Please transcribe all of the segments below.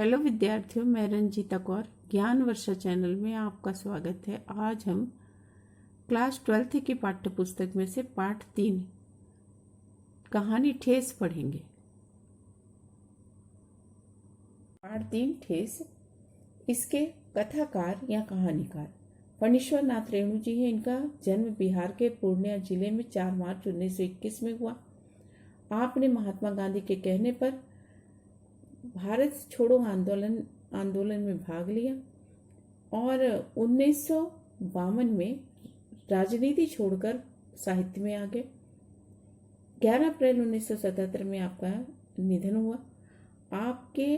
Hello विद्यार्थियों, मैं रंजीता कौर ज्ञान वर्षा चैनल में आपका स्वागत है। आज हम क्लास 12th की पाठ्य पुस्तक में से पाठ 3 कहानी ठेस पढ़ेंगे। पाठ 3 ठेस। इसके कथाकार या कहानीकार फणीश्वर नाथ रेणु जी हैं। इनका जन्म बिहार के पूर्णिया जिले में 4 मार्च 1921 में हुआ। आपने महात्मा गांधी के कहने पर भारत छोड़ो आंदोलन में भाग लिया और 1952 में राजनीति छोड़कर साहित्य में आ गए। 11 अप्रैल 1977 में आपका निधन हुआ। आपके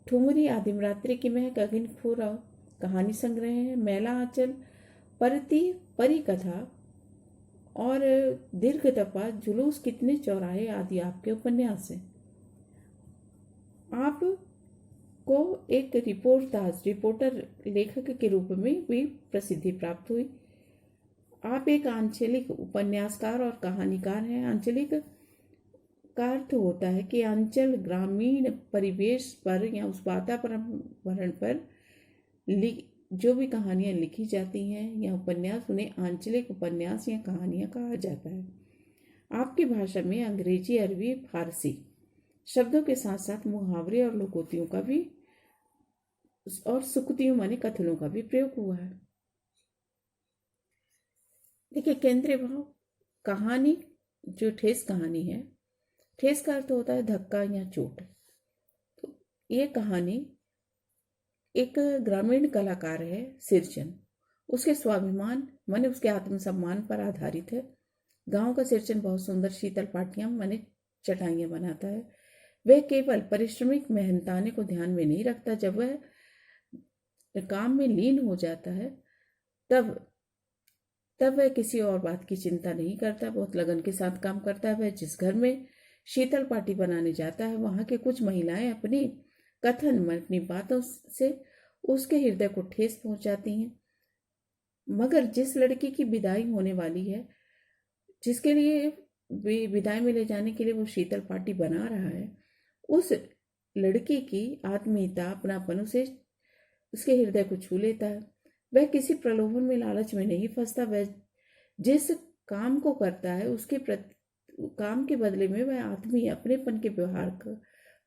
ठुमरी आदिम रात्रि की महक, अग्निखोर कहानी संग्रह है, मैला आंचल, परती परी कथा और दीर्घ तपा, जुलूस कितने चौराहे आदि आपके उपन्यास हैं। आपको एक रिपोर्टर लेखक के रूप में भी प्रसिद्धि प्राप्त हुई। आप एक आंचलिक उपन्यासकार और कहानीकार हैं। आंचलिक का अर्थ होता है कि अंचल ग्रामीण परिवेश पर या उस वातावरण पर जो भी कहानियां लिखी जाती हैं या उपन्यास, उन्हें आंचलिक उपन्यास या कहानियां कहा जाता है। आपकी भाषा में अंग्रेजी, अरबी, फारसी शब्दों के साथ साथ मुहावरे और लोकोक्तियों का भी और सुक्तियों माने कथनों का भी प्रयोग हुआ है। देखिए, केंद्रीय भाव कहानी जो ठेस कहानी है, ठेस का अर्थ होता है धक्का या चोट। तो ये कहानी एक ग्रामीण कलाकार है सिरचन, उसके स्वाभिमान माने उसके आत्मसम्मान पर आधारित है। गांव का सिरचन बहुत सुंदर शीतल पाटियां माने चटाइयां बनाता है। वह केवल परिश्रमिक मेहनताने को ध्यान में नहीं रखता। जब वह काम में लीन हो जाता है तब वह किसी और बात की चिंता नहीं करता। बहुत लगन के साथ काम करता है। वह जिस घर में शीतल पाटी बनाने जाता है, वहां के कुछ महिलाएं अपनी कथन में, अपनी बातों से उसके हृदय को ठेस पहुंचाती हैं। मगर जिस लड़की की विदाई होने वाली है, जिसके लिए विदाई में ले जाने के लिए वो शीतल पाटी बना रहा है, उस लड़की की आत्मीयता, अपनापन उसे उसके हृदय को छू लेता है। वह किसी प्रलोभन में, लालच में नहीं फंसता। वह जिस काम को करता है उसके काम के बदले में वह आत्मीय अपनेपन के व्यवहार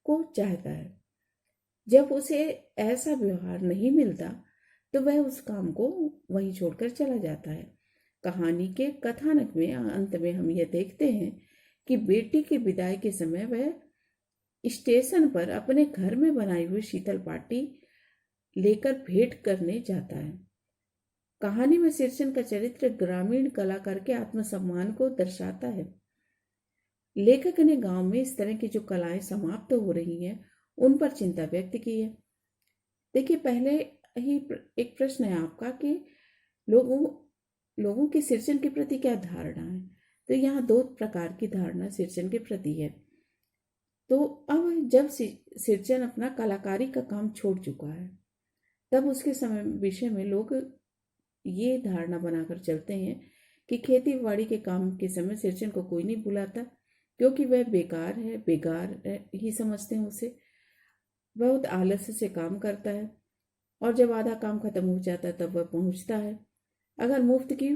को चाहता है। जब उसे ऐसा व्यवहार नहीं मिलता तो वह उस काम को वहीं छोड़कर चला जाता है। कहानी के कथानक में अंत में हम यह देखते हैं कि बेटी की विदाई के समय वह स्टेशन पर अपने घर में बनाई हुई शीतल पाटी लेकर भेंट करने जाता है। कहानी में सिरचन का चरित्र ग्रामीण कलाकार के आत्मसम्मान को दर्शाता है। लेखक ने गांव में इस तरह की जो कलाएं समाप्त हो रही हैं, उन पर चिंता व्यक्त की है। देखिए, पहले ही एक प्रश्न है आपका कि लोगों की सिरचन के प्रति क्या धारणा है। तो यहाँ 2 प्रकार की धारणा सिरचन के प्रति है। तो अब जब सिरचन अपना कलाकारी का काम छोड़ चुका है, तब उसके समय विषय में लोग ये धारणा बनाकर चलते हैं कि खेती बाड़ी के काम के समय सिरचन को कोई नहीं बुलाता, क्योंकि वह बेकार ही समझते हैं उसे। बहुत आलस्य से काम करता है और जब आधा काम खत्म हो जाता है तब वह पहुंचता है। अगर मुफ्त की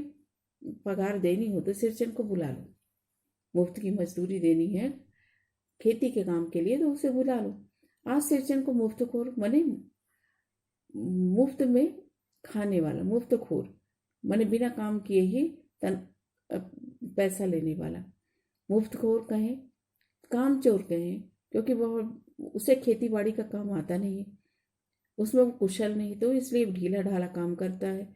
पगार देनी हो तो सिरचन को बुला लो। मुफ्त की मजदूरी देनी है खेती के काम के लिए तो उसे बुला लो। आज सिरचन को मुफ्तखोर माने मुफ्त में खाने वाला, मुफ्तखोर माने बिना काम किए ही पैसा लेने वाला, मुफ्तखोर कहें, कामचोर कहें, क्योंकि वह उसे खेती बाड़ी का काम आता नहीं है, उसमें वो कुशल नहीं, तो इसलिए ढीला ढाला काम करता है,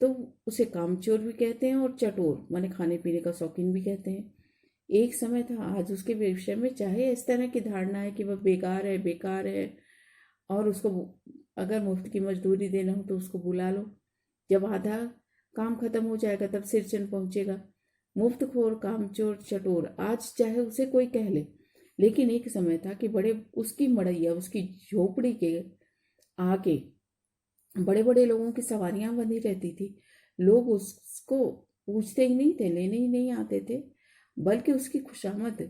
तो उसे कामचोर भी कहते हैं और चटोर माने खाने पीने का शौकीन भी कहते हैं। एक समय था, आज उसके विषय में चाहे इस तरह की धारणा है कि वह बेकार है और उसको अगर मुफ्त की मजदूरी देना हो तो उसको बुला लो। जब आधा काम खत्म हो जाएगा तब सिरचन पहुंचेगा। मुफ्तखोर, कामचोर, चटोर, आज चाहे उसे कोई कह ले, लेकिन एक समय था कि उसकी मड़ैया, उसकी झोपड़ी के आगे बड़े बड़े लोगों की सवारियां बंधी रहती थी। लोग उसको पूछते ही नहीं थे, लेने ही नहीं आते थे, बल्कि उसकी खुशामद,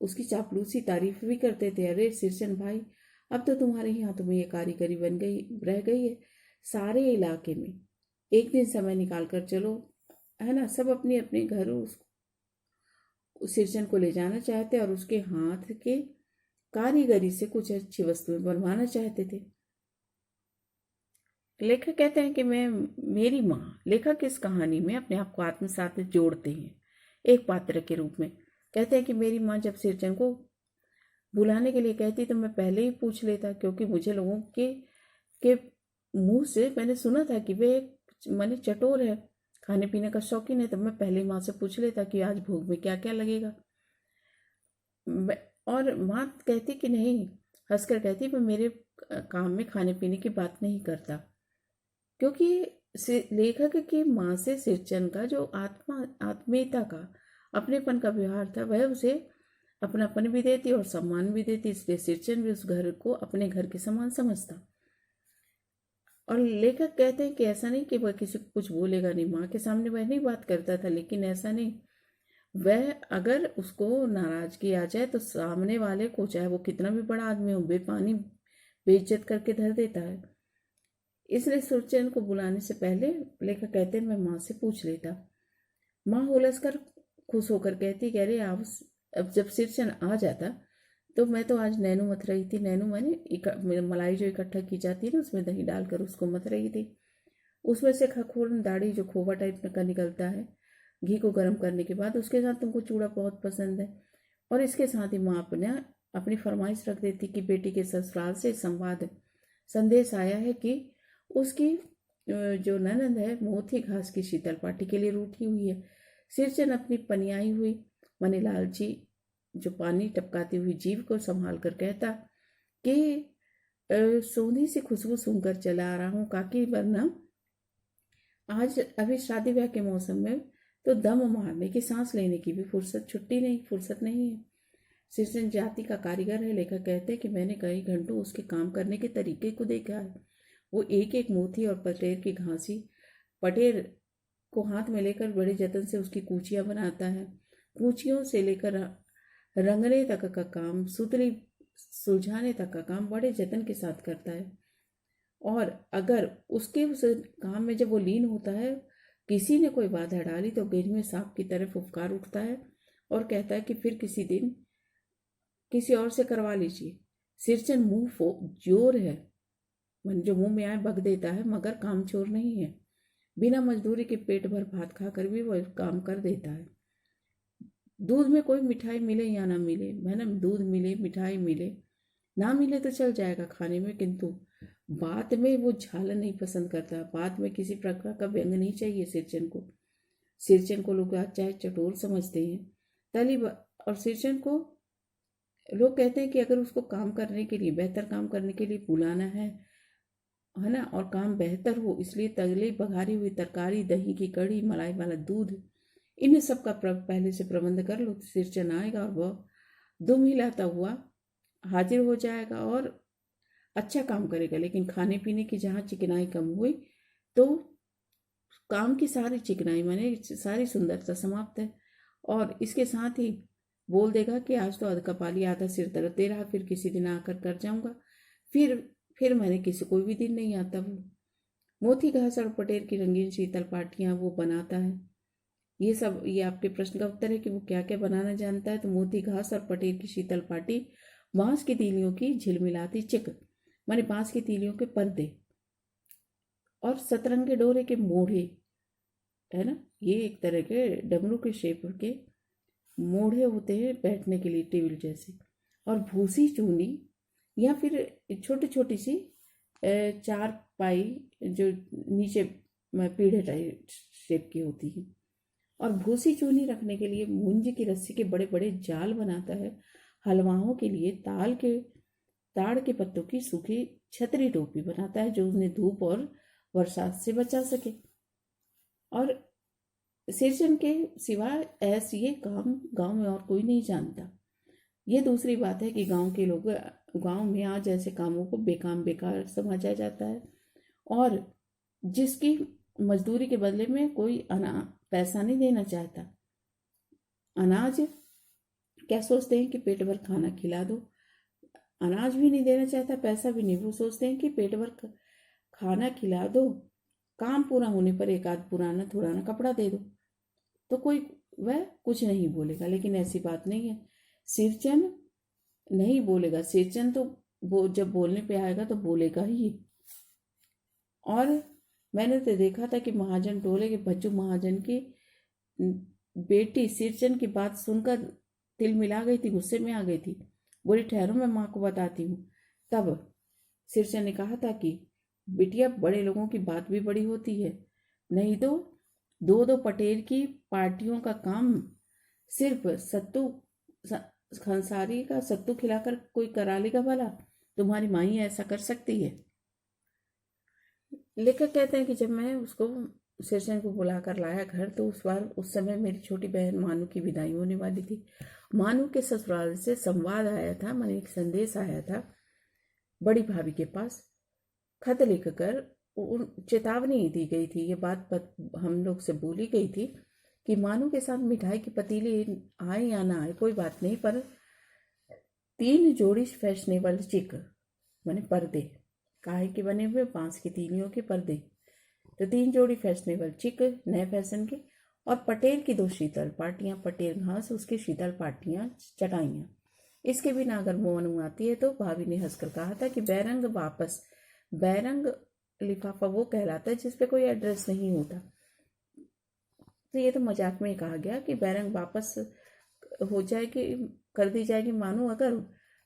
उसकी चापलूसी, तारीफ भी करते थे। अरे सिरचन भाई, अब तो तुम्हारे ही हाथों में ये कारीगरी बन गई रह गई है सारे इलाके में। एक दिन समय निकाल कर चलो, है ना। सब अपने अपने घर उस सिरजन को ले जाना चाहते और उसके हाथ के कारीगरी से कुछ अच्छी वस्तुएं बनवाना चाहते थे। लेखक कहते हैं कि मेरी माँ, लेखक इस कहानी में अपने आप को आत्मसात में जोड़ते हैं एक पात्र के रूप में। कहते हैं कि मेरी माँ जब सिरजन को बुलाने के लिए कहती तो मैं पहले ही पूछ लेता, क्योंकि मुझे लोगों के मुंह से मैंने सुना था कि वे माने चटोर है, खाने पीने का शौकीन है। तब मैं पहले माँ से पूछ लेता कि आज भोग में क्या क्या लगेगा। और माँ कहती कि नहीं, हंसकर कहती, मैं मेरे काम में खाने पीने की बात नहीं करता। क्योंकि लेखक की माँ से सिरचन का जो आत्मीयता का, अपनेपन का व्यवहार था, वह उसे अपनापन भी देती और सम्मान भी देती। इसलिए सिरचन भी उस घर को अपने घर के समान समझता। और लेखक कहते हैं कि ऐसा नहीं कि वह किसी को कुछ बोलेगा नहीं, माँ के सामने वह नहीं बात करता था, लेकिन ऐसा नहीं, वह अगर उसको नाराजगी आ जाए तो सामने वाले को, चाहे वो कितना भी बड़ा आदमी हो, बेपानी बेइज्जत करके धर देता है। इसलिए सुरचैन को बुलाने से पहले लेखक कहते हैं मैं माँ से पूछ लेता। माँ हुलस कर खुश होकर कहती कि अरे आप, अब जब सिरचन आ जाता तो मैं तो आज नैनू मथ रही थी। नैनू मैंने मलाई जो इकट्ठा की जाती है ना, उसमें दही डालकर उसको मथ रही थी। उसमें से खखोरन दाढ़ी जो खोवा टाइप का निकलता है, घी को गर्म करने के बाद उसके साथ तुमको चूड़ा बहुत पसंद है। और इसके साथ ही माँ अपनी फरमाइश रख देती कि बेटी के ससुराल से संदेश आया है कि उसकी जो ननद है मोती घास की शीतल पार्टी के लिए रूठी हुई है। सिरचन अपनी पनियाई हुई मने लालची जो पानी टपकाती हुई जीव को संभाल कर कहता कि सोंधी सी खुशबू सूंघकर चला आ रहा हूँ काकी, वरना आज अभी शादी ब्याह के मौसम में तो दम मारने की, सांस लेने की भी फुर्सत नहीं है। सिरचन जाति का कारीगर है। लेखक कहते हैं कि मैंने कई घंटों उसके काम करने के तरीके को देखा है। वो एक एक मोती और पटेर को हाथ में लेकर बड़े जतन से उसकी कूचियां बनाता है। कूचियों से लेकर रंगने तक का काम, सुतली सुलझाने तक का काम बड़े जतन के साथ करता है। और अगर उसके उस काम में जब वो लीन होता है, किसी ने कोई बाधा डाली तो गिर में सांप की तरह फुफकार उठता है और कहता है कि फिर किसी दिन किसी और से करवा लीजिए। सिरचन जोर है, मन जो मुंह में आए बक देता है, मगर काम चोर नहीं है। बिना मजदूरी के पेट भर भात खाकर भी वह काम कर देता है। दूध में कोई मिठाई मिले या ना मिले, है ना, दूध मिले, मिठाई मिले, ना मिले तो चल जाएगा खाने में, किंतु बात में वो झाल नहीं पसंद करता। बात में किसी प्रकार का व्यंग नहीं चाहिए सिरचन को लोग आज चाहे चटोर समझते हैं और सिरचन को लोग कहते हैं कि अगर उसको काम करने के लिए, बेहतर काम करने के लिए बुलाना है ना, और काम बेहतर हो, इसलिए तगली बघारी हुई तरकारी, दही की कड़ी, मलाई वाला दूध, इन सब का पहले से प्रबंध कर लो। सिरचन आएगा और वह दुम हिलाता हुआ हाजिर हो जाएगा और अच्छा काम करेगा। लेकिन खाने पीने की जहाँ चिकनाई कम हुई तो काम की सारी चिकनाई माने सारी सुंदरता समाप्त है। और इसके साथ ही बोल देगा कि आज तो अध कपाली आधा सिर दर्द दे रहा, फिर किसी दिन आकर कर जाऊंगा। फिर मैंने किसी कोई भी दिन नहीं आता। वो मोती घास और पटेर की रंगीन शीतल पाटियां वो बनाता है। ये आपके प्रश्न का उत्तर है कि वो क्या क्या बनाना जानता है। तो मोती घास और पटेर की शीतल पाटी, बांस की तीलियों की झिलमिलाती चिक माने बांस की तीलियों के पर्दे, और सतरंगे डोरे के मोढ़े, है ना, ये एक तरह के डमरू के शेप के मोढ़े होते हैं बैठने के लिए टेबल जैसे, और भूसी चूनी या फिर छोटी छोटी सी चार पाई जो नीचे पीढ़े टाइप शेप की होती है। और भूसी चूनी रखने के लिए मुंज की रस्सी के बड़े बड़े जाल बनाता है। हलवाओं के लिए ताड़ के पत्तों की सूखी छतरी टोपी बनाता है जो उन्हें धूप और बरसात से बचा सके। और सिरचन के सिवा ऐसे ये काम गांव में और कोई नहीं जानता। ये दूसरी बात है कि गांव में आज ऐसे कामों को बेकार समझा जाता है, और जिसकी मजदूरी के बदले में कोई पैसा नहीं देना चाहता। अनाज क्या सोचते हैं कि पेट भर खाना खिला दो, अनाज भी नहीं देना चाहता, पैसा भी नहीं। वो सोचते हैं कि पेट भर खाना खिला दो, काम पूरा होने पर एक आध पुराना थोड़ा कपड़ा दे दो, तो कोई वह कुछ नहीं बोलेगा। लेकिन ऐसी बात नहीं है। सिरचन नहीं बोलेगा। सिरचन तो वो जब बोलने पे आएगा तो बोलेगा ही। और मैंने तो देखा था कि महाजन टोले के बच्चू महाजन की बेटी सिरचन की बात सुनकर तिल मिला गई थी, गुस्से में आ गई थी। बोली ठहरो, मैं माँ को बताती हूँ। तब सिरचन ने कहा था कि बिटिया, बड़े लोगों की बात भी बड़ी होती है। नहीं तो दो दो पटेल की पार्टियों का काम सिर्फ सत्तू खंसारी का सत्तू खिलाकर कोई करा लेगा भला? तुम्हारी माँ ही ऐसा कर सकती है? लेखक कहते हैं कि जब मैं उसको सिरचन को बुलाकर लाया घर, तो उस समय मेरी छोटी बहन मानू की विदाई होने वाली थी। मानू के ससुराल से संवाद आया था, माने एक संदेश आया था बड़ी भाभी के पास। खत लिखकर चेतावनी दी गई थी। ये बात हम लोग से बोली गई थी कि मानू के साथ मिठाई की पतीली आए या ना आए कोई बात नहीं, पर 3 जोड़ी फैशनेबल चिक माने पर्दे, काहे के बने हुए, बांस की तीलियों के पर्दे, तो 3 जोड़ी फैशनेबल चिक नए फैशन के, और पटेल की 2 शीतल पाटियां, पटेल घास उसकी शीतल पाटियां चटाइयां। इसके बिना अगर मोनू आती है तो भाभी ने हंसकर कहा था कि बैरंग वापस। बैरंग लिफाफा वो कहलाता है जिसपे कोई एड्रेस नहीं होता। तो ये तो मजाक में ही कहा गया कि बैरंग वापस हो जाएगी, कर दी जाएगी मानो अगर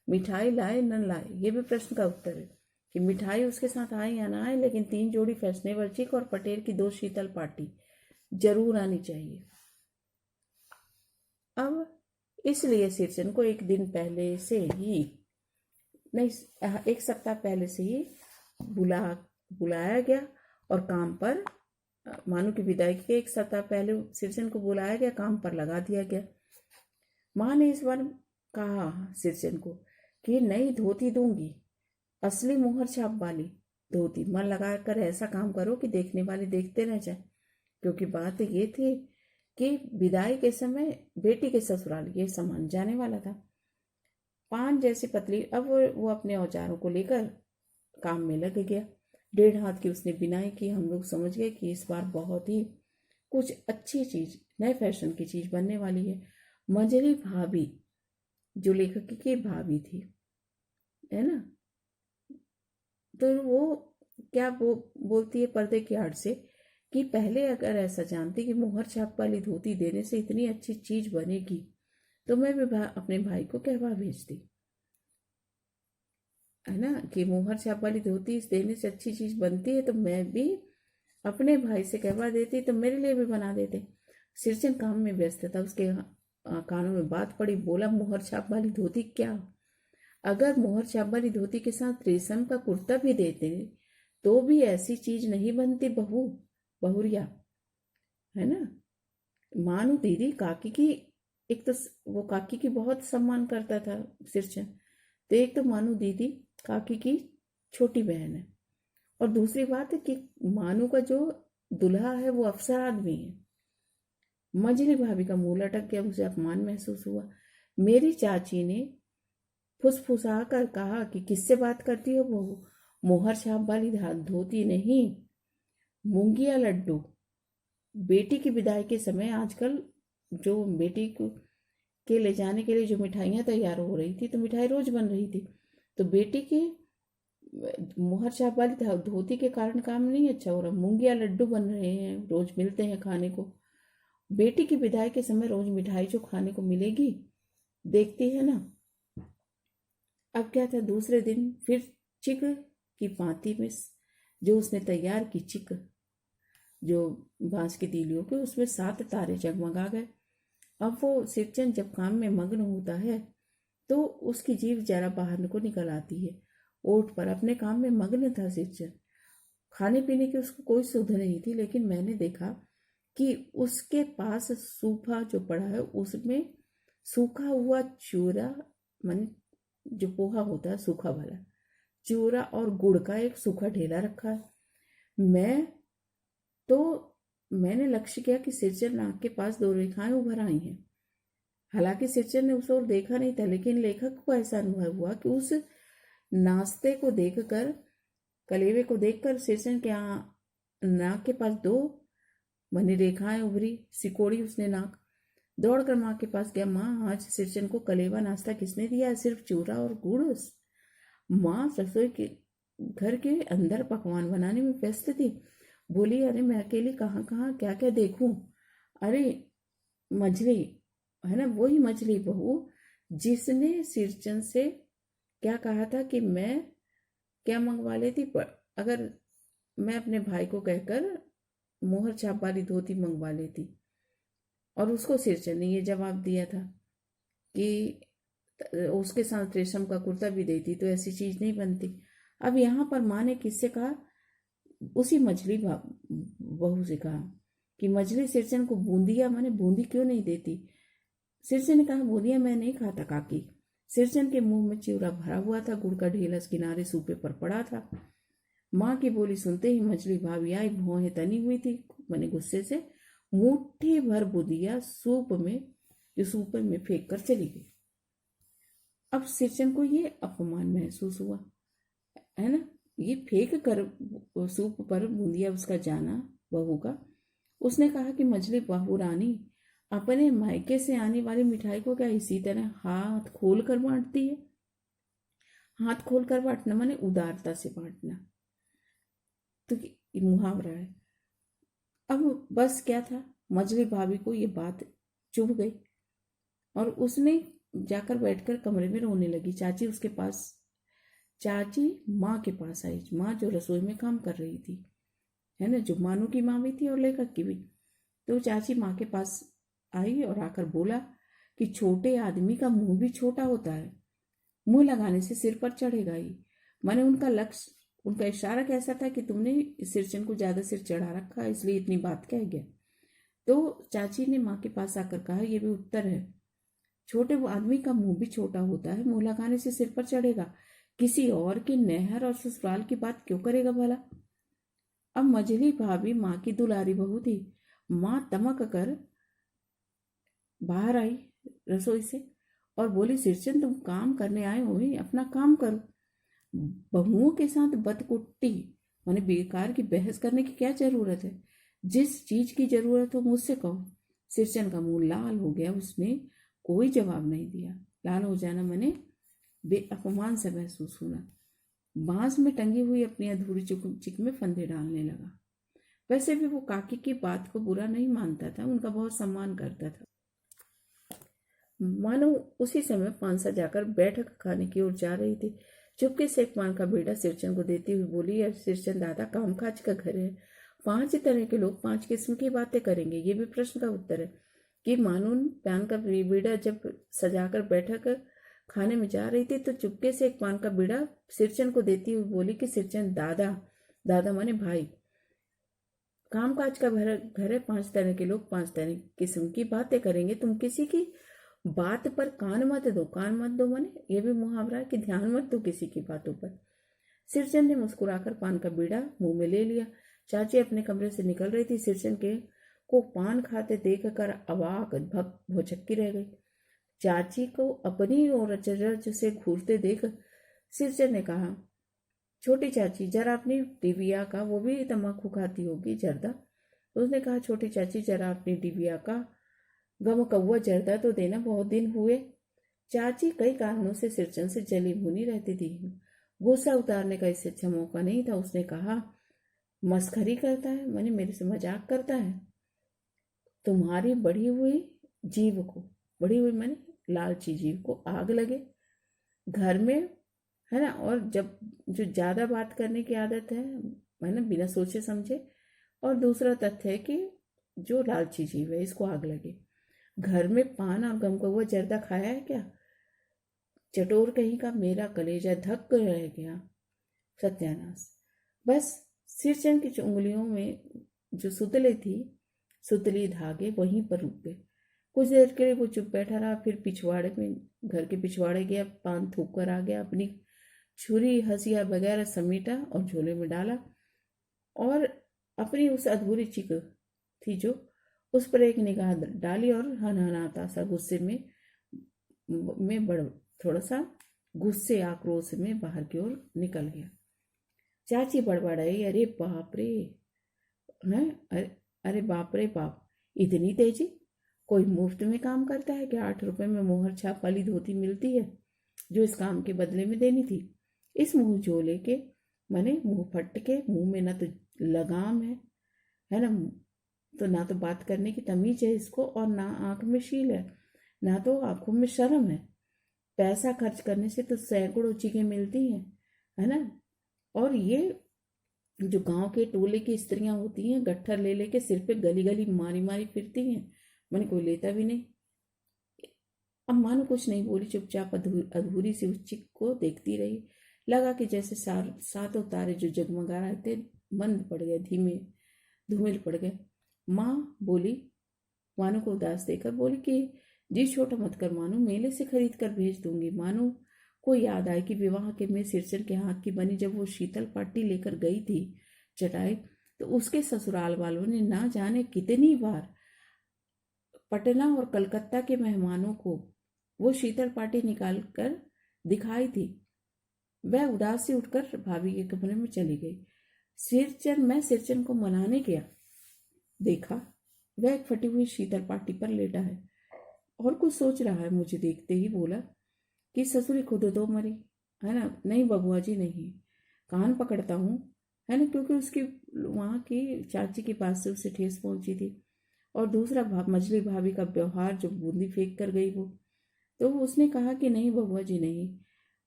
मिठाई लाए न लाए। ये भी प्रश्न का उत्तर है कि मिठाई उसके साथ आए या ना आए, लेकिन 3 जोड़ी फैशनेबल चिक और पटेल की 2 शीतल पार्टी जरूर आनी चाहिए। अब इसलिए सिरचन को एक दिन पहले से ही, नहीं, 1 सप्ताह पहले से ही बुलाया गया और काम पर, मानू की विदाई के 1 सप्ताह पहले सिरचन को बुलाया गया, काम पर लगा दिया गया। माँ ने इस बार कहा सिरचन को कि नई धोती दूंगी, असली मुहर छाप वाली धोती। मन लगाकर ऐसा काम करो कि देखने वाले देखते रह जाए, क्योंकि बात ये थी कि विदाई के समय बेटी के ससुराल ये सामान जाने वाला था। पान जैसी पतली। अब वो अपने औजारों को लेकर काम में लग गया। 1.5 हाथ की उसने बिनाई की। हम लोग समझ गए कि इस बार बहुत ही कुछ अच्छी चीज, नए फैशन की चीज बनने वाली है। मंजरी भाभी जो लेखक की भाभी थी, है ना, तो वो क्या बोलती है पर्दे की आड़ से कि पहले अगर ऐसा जानती कि मुहर छाप वाली धोती देने से इतनी अच्छी चीज बनेगी तो मैं भी अपने भाई को कहवा भेजती, है ना, कि मुहर छाप वाली धोती देने से अच्छी चीज बनती है तो मैं भी अपने भाई से कहवा देती तो मेरे लिए भी बना देते। सिरचन काम में व्यस्त था। उसके कानों में बात पड़ी। बोला, मुहर छाप वाली धोती क्या? अगर मुहर छाप वाली धोती के साथ रेशम का कुर्ता भी देते तो भी ऐसी चीज नहीं बनती बहुरिया, है ना। मानो दीदी काकी की, एक तो वो काकी की बहुत सम्मान करता था सिरचन, तो एक तो मानो दीदी काकी की छोटी बहन है, और दूसरी बात है कि मानू का जो दुल्हा है वो अफसर आदमी है। मंजरी भाभी का मुंह लटक गया। उसे अपमान महसूस हुआ। मेरी चाची ने फुसफुसा कर कहा कि किससे बात करती हो बहू? मोहर छाप वाली धोती नहीं, मूंगिया लड्डू। बेटी की विदाई के समय आजकल जो बेटी को के ले जाने के लिए जो मिठाइयाँ तैयार हो रही थी, तो मिठाई रोज बन रही थी, तो बेटी की मुहर छाप वाली धोती के कारण काम नहीं अच्छा हो रहा। मूंगिया लड्डू बन रहे हैं, रोज मिलते हैं खाने को। बेटी की विदाई के समय रोज मिठाई जो खाने को मिलेगी, देखती है ना। अब क्या था, दूसरे दिन फिर चिक की पाती में जो उसने तैयार की चिक, जो बांस की तीलियों के, उसमें 7 तारे जगमगा गए। अब वो सिरचन जब काम में मग्न होता है तो उसकी जीभ जरा बाहर को निकल आती है। ओठ पर अपने काम में मग्न था सिरचन। खाने पीने की उसको कोई सुध नहीं थी, लेकिन मैंने देखा कि उसके पास सूफा जो पड़ा है उसमें सूखा हुआ चूरा, मन जो पोहा होता है सूखा वाला, चूरा और गुड़ का एक सूखा ढेला रखा है। मैंने लक्ष्य किया कि सिरचन नाक के पास 2 रेखाएं उभर आई हैं। हालांकि सिरचन ने उस ओर देखा नहीं था, लेकिन लेखक को ऐसा अनुभव हुआ कि उस नाश्ते को देखकर, कलेवे को देखकर सिरचन के नाक के पास दो बनी रेखाएं उभरी। सिकोड़ी उसने नाक। दौड़कर माँ के पास गया। माँ, आज सिरचन को कलेवा नाश्ता किसने दिया? सिर्फ चूरा और गुड़। माँ रसोई के घर के अंदर पकवान बनाने में व्यस्त थी। बोली, अरे मैं अकेली कहाँ कहाँ क्या क्या देखूं? अरे मछली है ना, वही मछली बहू जिसने सिरचन से क्या कहा था कि मैं क्या मंगवा लेती अगर मैं अपने भाई को कहकर मोहर छाप वाली धोती मंगवा लेती। और उसको सिरचन ने ये जवाब दिया था कि उसके साथ रेशम का कुर्ता भी देती तो ऐसी चीज नहीं बनती। अब यहाँ पर माँ ने किससे कहा? उसी मछली बहू से कहा कि मछली सिरचन को बूंदिया माने बूंदी क्यों नहीं देती? सिरचन ने कहा, बूंदिया मैं नहीं खाता काकी। सिरचन के मुंह में चिवड़ा भरा हुआ था। गुड़ का ढेलस किनारे सूपे पर पड़ा था। माँ की बोली सुनते ही मछली भाभी आई। भौहें तनी हुई थी मैंने गुस्से से। मुट्ठी भर बुदिया सूप में फेंक कर चली गई। अब सिरचन को ये अपमान महसूस हुआ, है ना। ये फेंक कर सूप पर बूंदिया उसका जाना बहू का। उसने कहा कि मछली बहू रानी अपने मायके से आने वाली मिठाई को क्या इसी तरह हाथ खोल कर बांटती है? हाथ खोल कर बांटना माने उदारता से बांटना, तो ये मुहावरा है। अब बस क्या था, मछली भाभी को ये बात चुभ गई और उसने जाकर बैठकर कमरे में रोने लगी। चाची माँ के पास आई। माँ जो रसोई में काम कर रही थी, है ना, जो मानू की माँ भी थी और लेखक की भी। तो चाची माँ के पास आई और आकर बोला कि छोटे आदमी का मुंह भी छोटा होता है। मुंह लगाने से सिर पर चढ़ेगा ही। मैंने उनका इशारा कैसा था कि तुमने सिरचन को ज्यादा सिर चढ़ा रखा, इसलिए इतनी बात कह गया। तो चाची ने माँ के पास आकर कहा, यह भी उत्तर है। छोटे आदमी का मुंह भी छोटा होता है, मुंह लगाने से सिर पर चढ़ेगा। किसी और की नहर और ससुराल की बात क्यों करेगा भला? अब मझली भाभी माँ की दुलारी बहू थी। माँ तमक कर बाहर आई रसोई से और बोली, सिरचन तुम काम करने आए हो, अपना काम करो। बहुओं के साथ बदकुट्टी माने बेकार की बहस करने की क्या जरूरत है? जिस चीज की जरूरत हो मुझसे कहो। सिरचन का मुंह लाल हो गया। उसने कोई जवाब नहीं दिया। लाल हो जाना माने बेअपमान से महसूस होना। बांस में टंगी हुई अपनी अधूरी चिक में फंदे डालने लगा। वैसे भी वो काकी की बात को बुरा नहीं मानता था, उनका बहुत सम्मान करता था। मानो उसी समय पानसा जाकर बैठक खाने की ओर जा रही थी। चुपके से एक पान का बेड़ा सिरचन को देती हुई बोली, यार सिरचन दादा, कामकाज का घर है, 5 तरह के लोग 5 किस्म की बातें करेंगे। ये भी प्रश्न का उत्तर है कि मानून पान का बीड़ा जब सजाकर बैठक खाने में जा रही थी तो चुपके से एक पान का बीड़ा सिरचन को देती हुई बोली कि सिरचन दादा, दादा माने भाई, कामकाज का घर है, 5 तरह के लोग 5 तरह किस्म की बातें करेंगे। तुम किसी की बात पर कान मत दो। कान मत दो माने ये भी मुहावरा है कि ध्यान मत दो किसी की बातों पर। सिरचन ने मुस्कुराकर पान का बीड़ा मुंह में ले लिया। चाची अपने कमरे से निकल रही थी। सिरचन को पान खाते देखकर अवाक भौचक्की रह गई। चाची को अपनी ओर अचरज से घूरते देख सिरचन ने कहा, छोटी चाची जरा अपनी डिबिया का, वो भी तम्बाकू खाती होगी, जर्दा। उसने कहा, छोटी चाची जरा अपनी डिबिया का गम कौआ जर्दा तो देना, बहुत दिन हुए। चाची कई कारणों से सिरचन से जली भुनी रहती थी। गुस्सा उतारने का इससे अच्छा मौका नहीं था। उसने कहा, मस्खरी करता है, मैंने मेरे से मजाक करता है। तुम्हारी बढ़ी हुई मैंने लालची जीव को आग लगे घर में, है ना। और जब जो ज्यादा बात करने की आदत है ना, बिना सोचे समझे। और दूसरा तथ्य है कि जो लालची जीव है इसको आग लगे। घर में पान और गम कौआ जर्दा खाया है क्या? चटोर कहीं का, मेरा कलेजा धक रह गया। सत्यानाश। बस सिरचन की उंगलियों में जो सुतली धागे वहीं पर रुक गए। कुछ देर के लिए वो चुप बैठा रहा, फिर घर के पिछवाड़े गया, पान थूक कर आ गया, अपनी छुरी हसिया वगैरह समेटा और झोले में डाला और अपनी उस अधूरी चिक थी जो उस पर एक निगाह डाली और हनहनाता सा गुस्से में थोड़ा सा गुस्से आक्रोश में बाहर की ओर निकल गया। चाची बड़बड़ाई, अरे बाप रे, हैं, अरे बाप रे बाप, इतनी तेजी! कोई मुफ्त में काम करता है कि 8 रुपए में मोहर छाप वाली धोती मिलती है जो इस काम के बदले में देनी थी। इस मुंह झोले के माने मुंह फट के मुंह में ना तो लगाम है ना, तो ना तो बात करने की तमीज है इसको, और ना आंख में शील है, ना तो आंखों में शर्म है। पैसा खर्च करने से तो सैकड़ों चीजें मिलती हैं, है ना। और ये जो गांव के टोले की स्त्रियां होती हैं, गट्ठर ले लेके सिर पे गली गली मारी मारी फिरती हैं, मैंने कोई लेता भी नहीं। अब मानो कुछ नहीं बोली, चुपचाप अधूरी सी उस चिक को देखती रही। लगा कि जैसे सातों तारे जो जगमगा रहे थे बंद पड़ गए, धीमे धूमिल पड़ गए। माँ बोली, मानो को उदास देकर बोली कि जी छोटा मत कर मानो, मेले से खरीद कर भेज दूंगी। मानो को याद आए कि विवाह के में सिरचन के हाथ की बनी जब वो शीतल पाटी लेकर गई थी चटाई, तो उसके ससुराल वालों ने ना जाने कितनी बार पटना और कलकत्ता के मेहमानों को वो शीतल पाटी निकाल कर दिखाई थी। वह उदास से उठकर भाभी के कमरे में चली गई। मैं सिरचन को मनाने गया, देखा वह एक फटी हुई शीतल पाटी पर लेटा है और कुछ सोच रहा है। मुझे देखते ही बोला कि ससुरी खुद तो मरी, है ना। नहीं बबुआ जी नहीं, कान पकड़ता हूँ, है ना, क्योंकि उसकी वहाँ की चाची के पास से उसे ठेस पहुंची थी। और दूसरा मझली भाभी का व्यवहार, जो बूंदी फेंक कर गई वो, तो उसने कहा कि नहीं बबुआ जी नहीं,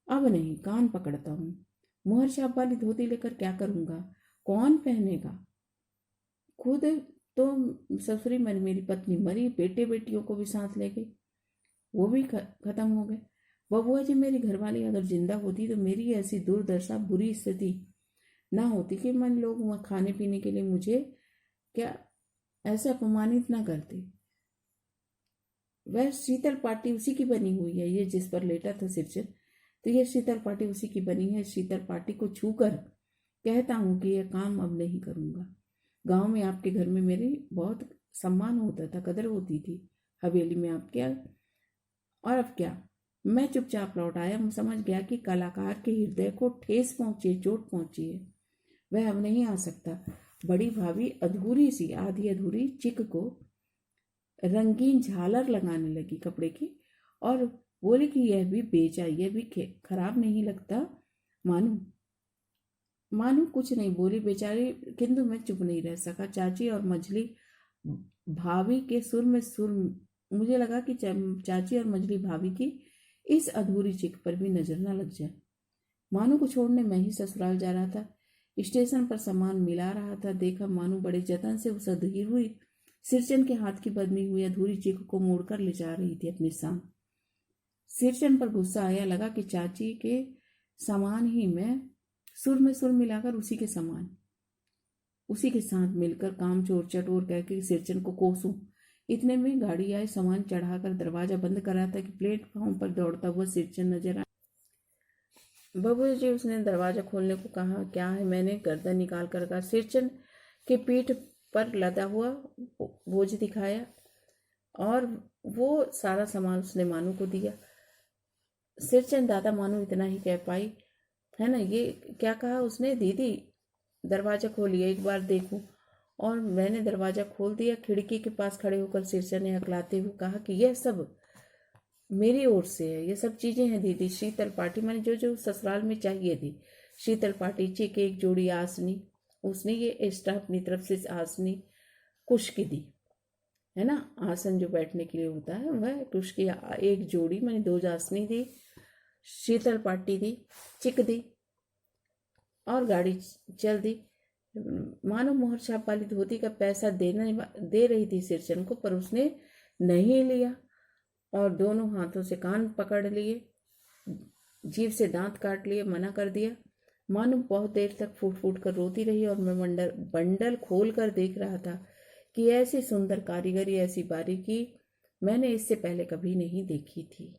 अब नहीं, कान पकड़ता हूँ। मुहर छाप वाली धोती लेकर क्या करूँगा, कौन पहनेगा। खुद तो ससुरी मरी, मेरी पत्नी मरी, बेटे बेटियों को भी साथ ले गई, वो भी खत्म हो गए। बबुआ जी मेरी घरवाली अगर जिंदा होती तो मेरी ऐसी दुर्दशा, बुरी स्थिति ना होती कि मन लोग वहाँ खाने पीने के लिए मुझे क्या ऐसे अपमानित ना करते। वह शीतल पाटी उसी की बनी हुई है, ये जिस पर लेटा था सिरचन, तो यह शीतल पाटी उसी की बनी है। शीतल पाटी को छूकर कहता हूँ कि यह काम अब नहीं करूँगा। गांव में आपके घर में मेरी बहुत सम्मान होता था, कदर होती थी, हवेली में आप क्या, और अब क्या। मैं चुपचाप लौट आया। मैं समझ गया कि कलाकार के हृदय को ठेस पहुंची है, चोट पहुंची है, वह अब नहीं आ सकता। बड़ी भाभी अधूरी सी, आधी अधूरी चिक को रंगीन झालर लगाने लगी कपड़े की और बोली कि यह भी बेचा, यह भी खराब नहीं लगता। मानू मानू कुछ नहीं बोली बेचारी, किंतु मैं चुप नहीं रह सका। चाची और मझली भाभी के सुर में सुर, मुझे लगा कि चाची और मझली भाभी की इस अधूरी चिक पर भी नजर न लग जाए। मानू को छोड़ने मैं ही ससुराल जा रहा था। स्टेशन पर सामान मिला रहा था। देखा मानू बड़े जतन से उस अधूरी हुई सिरचन के हाथ की बदली हुई अधूरी चिक को मोड़कर ले जा रही थी अपने साथ। सिरचन पर गुस्सा आया। लगा कि चाची के समान ही मैं सुर में सुर मिलाकर उसी के समान, उसी के साथ मिलकर काम चोर चटोर कह के सिरचन को कोसूं। इतने में गाड़ी आई, सामान चढ़ाकर दरवाजा बंद करा था कि प्लेटफॉर्म पर दौड़ता हुआ सिरचन नजर आया। बबू जी, उसने दरवाजा खोलने को कहा। क्या है, मैंने गर्दन निकाल कर कहा। सिरचन के पीठ पर लदा हुआ बोझ दिखाया और वो सारा सामान उसने मानू को दिया। सिरचन दादा, मानू इतना ही कह पाई, है ना। ये क्या कहा उसने, दीदी दरवाजा खोलिए एक बार देखूं। और मैंने दरवाजा खोल दिया। खिड़की के पास खड़े होकर सिरचन ने हकलाते हुए कहा कि यह सब मेरी ओर से है, ये सब चीजें हैं दीदी। शीतल पाटी मैंने जो जो ससुराल में चाहिए थी, शीतल पाटी, चिक, एक जोड़ी आसनी, उसने ये एक्स्ट्रा अपनी तरफ से आसनी कुश की दी, है ना, आसन जो बैठने के लिए होता है, वह कुश की एक जोड़ी, मैंने 2 आसनी दी, शीतल पाटी दी, चिक दी और गाड़ी चल दी। मानो मोहर छाप वाली धोती का पैसा दे रही थी सिरचन को, पर उसने नहीं लिया और दोनों हाथों से कान पकड़ लिए, जीभ से दांत काट लिए, मना कर दिया। मानो बहुत देर तक फूट फूट कर रोती रही और मैं बंडल खोल कर देख रहा था कि ऐसी सुंदर कारीगरी, ऐसी बारीकी मैंने इससे पहले कभी नहीं देखी थी।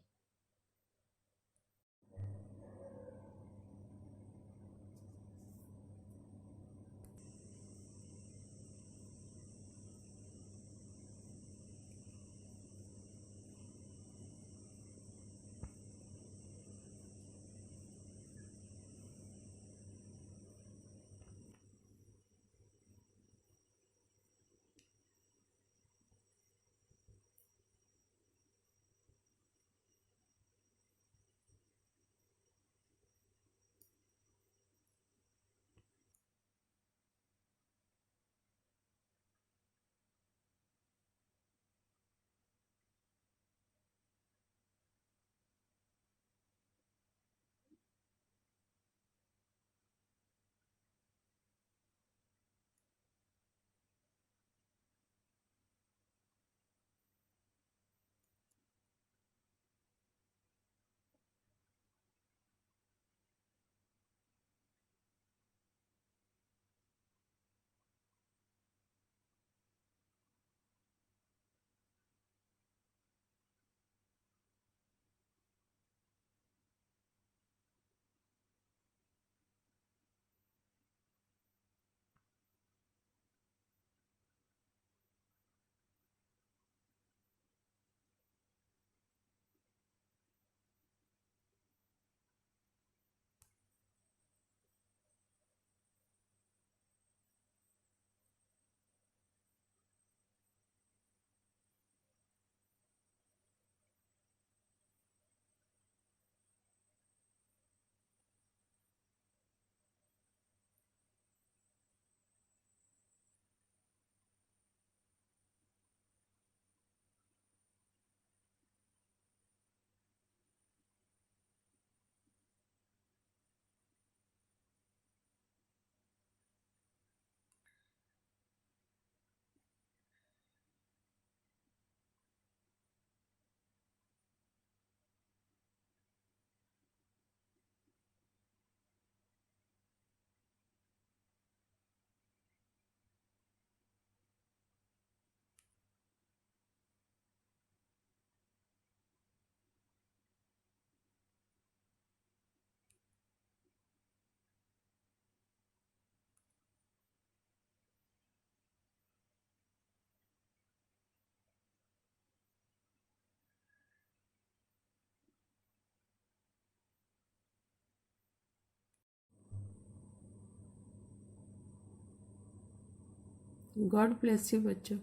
गॉड ब्लेस यू बच्चों।